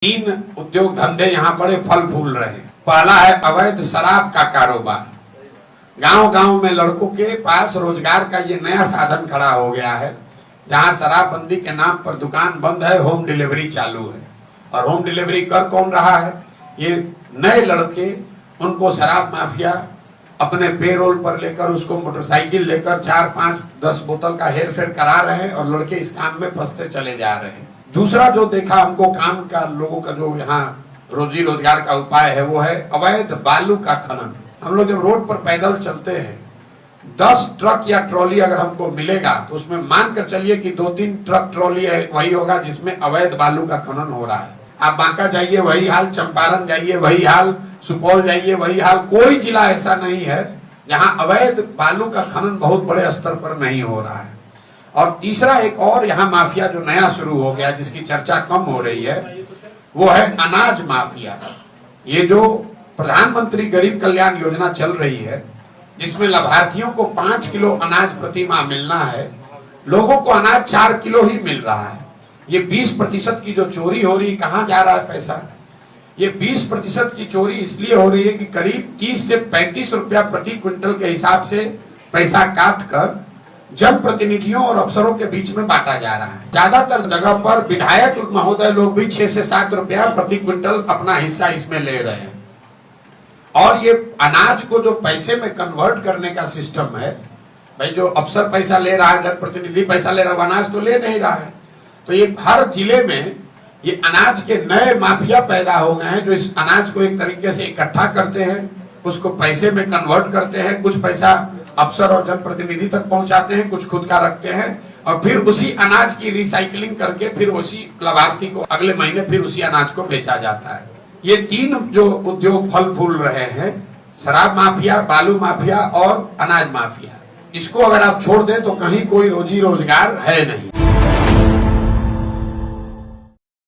तीन उद्योग धंधे यहाँ बड़े फल फूल रहे हैं। पहला है अवैध शराब का कारोबार। गांव गांव में लड़कों के पास रोजगार का ये नया साधन खड़ा हो गया है, जहां शराबबंदी के नाम पर दुकान बंद है, होम डिलीवरी चालू है। और होम डिलीवरी कर कौन रहा है? ये नए लड़के, उनको शराब माफिया अपने पेरोल पर लेकर, उसको मोटरसाइकिल लेकर 4, 5, 10 बोतल का हेर फेर करा रहे हैं और लड़के इस काम में फंसते चले जा रहे हैं। दूसरा जो देखा हमको काम का, लोगों का जो यहाँ रोजी रोजगार का उपाय है, वो है अवैध बालू का खनन। हम लोग जब रोड पर पैदल चलते हैं, 10 ट्रक या ट्रॉली अगर हमको मिलेगा तो उसमें मान कर चलिए कि 2-3 ट्रक ट्रॉली वही होगा जिसमें अवैध बालू का खनन हो रहा है। आप बांका जाइए वही हाल, चंपारण जाइए वही हाल, सुपौल जाइए वही हाल। कोई जिला ऐसा नहीं है जहां अवैध बालू का खनन बहुत बड़े स्तर पर नहीं हो रहा है। और तीसरा एक और यहाँ माफिया जो नया शुरू हो गया, जिसकी चर्चा कम हो रही है, वो है अनाज माफिया। ये जो प्रधानमंत्री गरीब कल्याण योजना चल रही है, जिसमें लाभार्थियों को 5 किलो अनाज प्रति माह मिलना है, लोगों को अनाज 4 किलो ही मिल रहा है। ये 20% की जो चोरी हो रही, कहाँ जा रहा है पैसा? ये 20% की चोरी इसलिए हो रही है कि करीब 30 से 35 रुपया प्रति क्विंटल के हिसाब से पैसा काट कर जनप्रतिनिधियों और अफसरों के बीच में बांटा जा रहा है। ज्यादातर जगह पर विधायक महोदय लोग भी 6 से 7 रुपया प्रति क्विंटल अपना हिस्सा इसमें ले रहे हैं। और ये अनाज को जो पैसे में कन्वर्ट करने का सिस्टम है, भाई जो अफसर पैसा ले रहा है, जनप्रतिनिधि पैसा ले रहा है, अनाज तो ले नहीं रहा है। तो ये हर जिले में ये अनाज के नए माफिया पैदा हो गए हैं, जो इस अनाज को एक तरीके से इकट्ठा करते हैं, उसको पैसे में कन्वर्ट करते हैं, कुछ पैसा अफसर और जनप्रतिनिधि तक पहुंचाते हैं, कुछ खुद का रखते हैं, और फिर उसी अनाज की रिसाइकलिंग करके फिर उसी लाभार्थी को अगले महीने फिर उसी अनाज को बेचा जाता है। ये 3 जो उद्योग फल फूल रहे हैं, शराब माफिया, बालू माफिया और अनाज माफिया, इसको अगर आप छोड़ दें तो कहीं कोई रोजी रोजगार है नहीं।